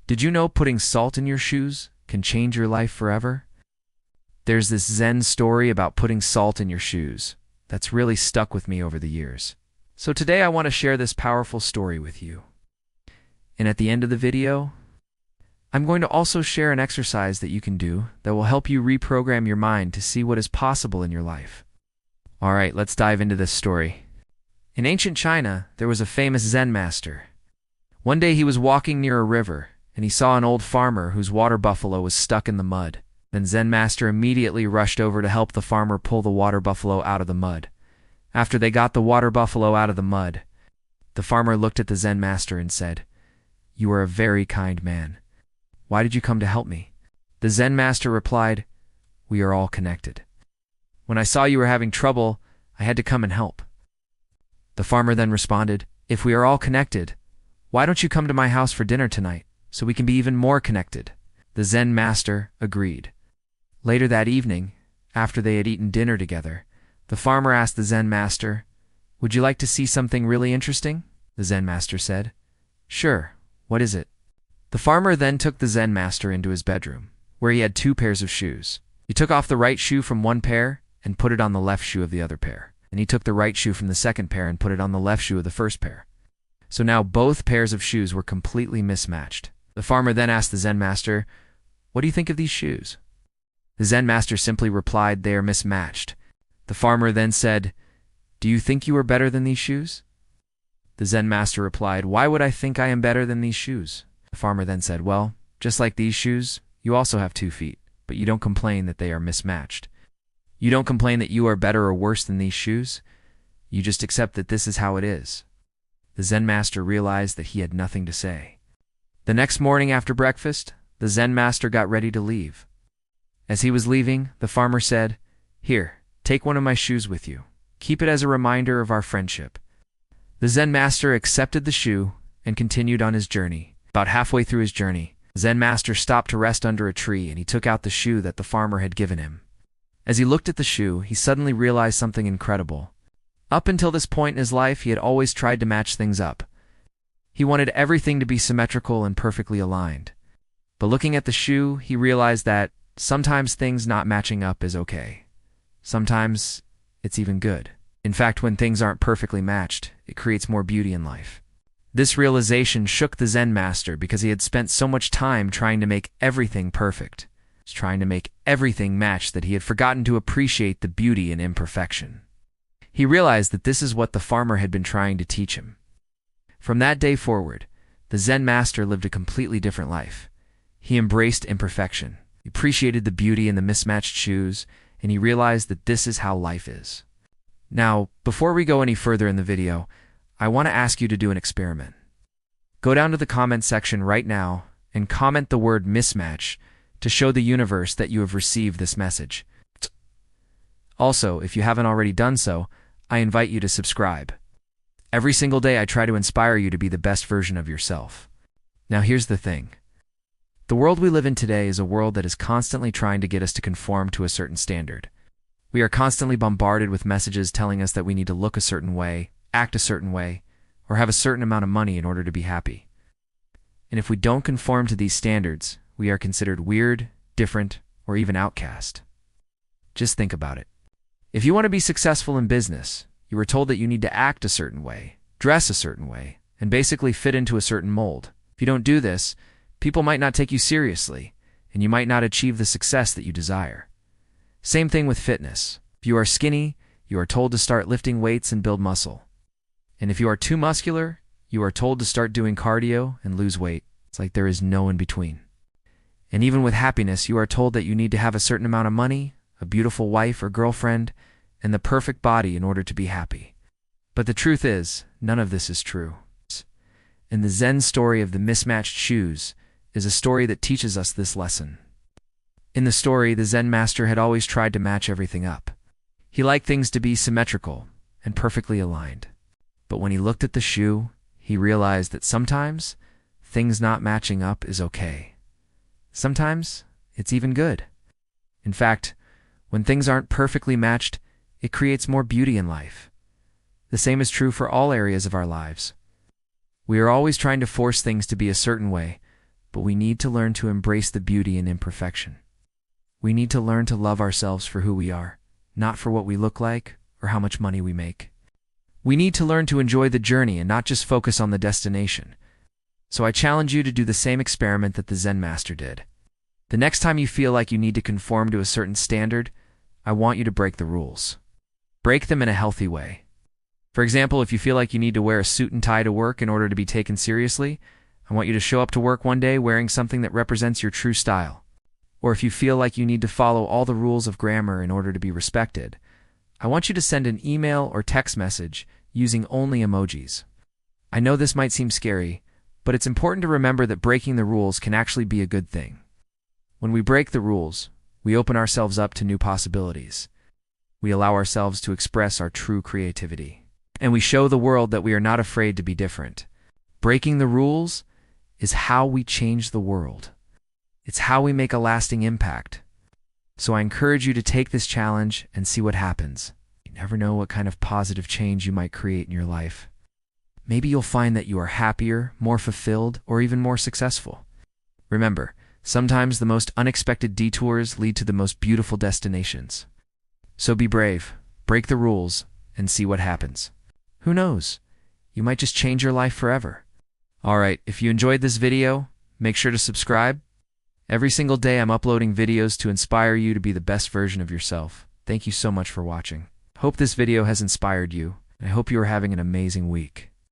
Did you know putting salt in your shoes can change your life forever? There's this Zen story about putting salt in your shoes that's really stuck with me over the years. So today I want to share this powerful story with you. And at the end of the video, I'm going to also share an exercise that you can do that will help you reprogram your mind to see what is possible in your life. All right, let's dive into this story. In ancient China, there was a famous Zen master. One day he was walking near a river, and he saw an old farmer whose water buffalo was stuck in the mud. Then Zen master immediately rushed over to help the farmer pull the water buffalo out of the mud. After they got the water buffalo out of the mud, the farmer looked at the Zen master and said, "You are a very kind man. Why did you come to help me?" The Zen master replied, "We are all connected. When I saw you were having trouble, I had to come and help." The farmer then responded, "If we are all connected, why don't you come to my house for dinner tonight, so we can be even more connected?" The Zen master agreed. Later that evening, after they had eaten dinner together, the farmer asked the Zen master, "Would you like to see something really interesting?" The Zen master said, "Sure, what is it?" The farmer then took the Zen master into his bedroom, where he had 2 pairs of shoes. He took off the right shoe from one pair and put it on the left shoe of the other pair. And he took the right shoe from the second pair and put it on the left shoe of the first pair. So now both pairs of shoes were completely mismatched. The farmer then asked the Zen master, "What do you think of these shoes?" The Zen master simply replied, "They are mismatched." The farmer then said, "Do you think you are better than these shoes?" The Zen master replied, "Why would I think I am better than these shoes?" The farmer then said, "Well, just like these shoes, you also have 2 feet, but you don't complain that they are mismatched. You don't complain that you are better or worse than these shoes. You just accept that this is how it is." The Zen master realized that he had nothing to say. The next morning after breakfast, the Zen master got ready to leave. As he was leaving, the farmer said, "Here, take one of my shoes with you. Keep it as a reminder of our friendship." The Zen master accepted the shoe and continued on his journey. About halfway through his journey, the Zen master stopped to rest under a tree, and he took out the shoe that the farmer had given him. As he looked at the shoe, he suddenly realized something incredible. Up until this point in his life, he had always tried to match things up. He wanted everything to be symmetrical and perfectly aligned. But looking at the shoe, he realized that sometimes things not matching up is okay. Sometimes it's even good. In fact, when things aren't perfectly matched, it creates more beauty in life. This realization shook the Zen master because he had spent so much time trying to make everything perfect, trying to make everything match, that he had forgotten to appreciate the beauty in imperfection. He realized that this is what the farmer had been trying to teach him. From that day forward, the Zen master lived a completely different life. He embraced imperfection. He appreciated the beauty in the mismatched shoes, and he realized that this is how life is. Now, before we go any further in the video, I want to ask you to do an experiment. Go down to the comment section right now and comment the word mismatch to show the universe that you have received this message. Also, if you haven't already done so, I invite you to subscribe. Every single day I try to inspire you to be the best version of yourself. Now here's the thing. The world we live in today is a world that is constantly trying to get us to conform to a certain standard. We are constantly bombarded with messages telling us that we need to look a certain way, act a certain way, or have a certain amount of money in order to be happy. And if we don't conform to these standards, we are considered weird, different, or even outcast. Just think about it. If you want to be successful in business, you are told that you need to act a certain way, dress a certain way, and basically fit into a certain mold. If you don't do this, people might not take you seriously, and you might not achieve the success that you desire. Same thing with fitness. If you are skinny, you are told to start lifting weights and build muscle. And if you are too muscular, you are told to start doing cardio and lose weight. It's like there is no in between. And even with happiness, you are told that you need to have a certain amount of money, a beautiful wife or girlfriend, and the perfect body in order to be happy. But the truth is, none of this is true. And the Zen story of the mismatched shoes is a story that teaches us this lesson. In the story, the Zen master had always tried to match everything up. He liked things to be symmetrical and perfectly aligned. But when he looked at the shoe, he realized that sometimes things not matching up is okay. Sometimes it's even good. In fact, when things aren't perfectly matched, it creates more beauty in life. The same is true for all areas of our lives. We are always trying to force things to be a certain way, but we need to learn to embrace the beauty in imperfection. We need to learn to love ourselves for who we are, not for what we look like or how much money we make. We need to learn to enjoy the journey and not just focus on the destination. So I challenge you to do the same experiment that the Zen master did. The next time you feel like you need to conform to a certain standard, I want you to break the rules. Break them in a healthy way. For example, if you feel like you need to wear a suit and tie to work in order to be taken seriously, I want you to show up to work one day wearing something that represents your true style. Or if you feel like you need to follow all the rules of grammar in order to be respected, I want you to send an email or text message using only emojis. I know this might seem scary, but it's important to remember that breaking the rules can actually be a good thing. When we break the rules, we open ourselves up to new possibilities. We allow ourselves to express our true creativity. And we show the world that we are not afraid to be different. Breaking the rules is how we change the world. It's how we make a lasting impact. So I encourage you to take this challenge and see what happens. You never know what kind of positive change you might create in your life. Maybe you'll find that you are happier, more fulfilled, or even more successful. Remember, sometimes the most unexpected detours lead to the most beautiful destinations. So be brave, break the rules, and see what happens. Who knows? You might just change your life forever. Alright, if you enjoyed this video, make sure to subscribe. Every single day I'm uploading videos to inspire you to be the best version of yourself. Thank you so much for watching. Hope this video has inspired you. I hope you are having an amazing week.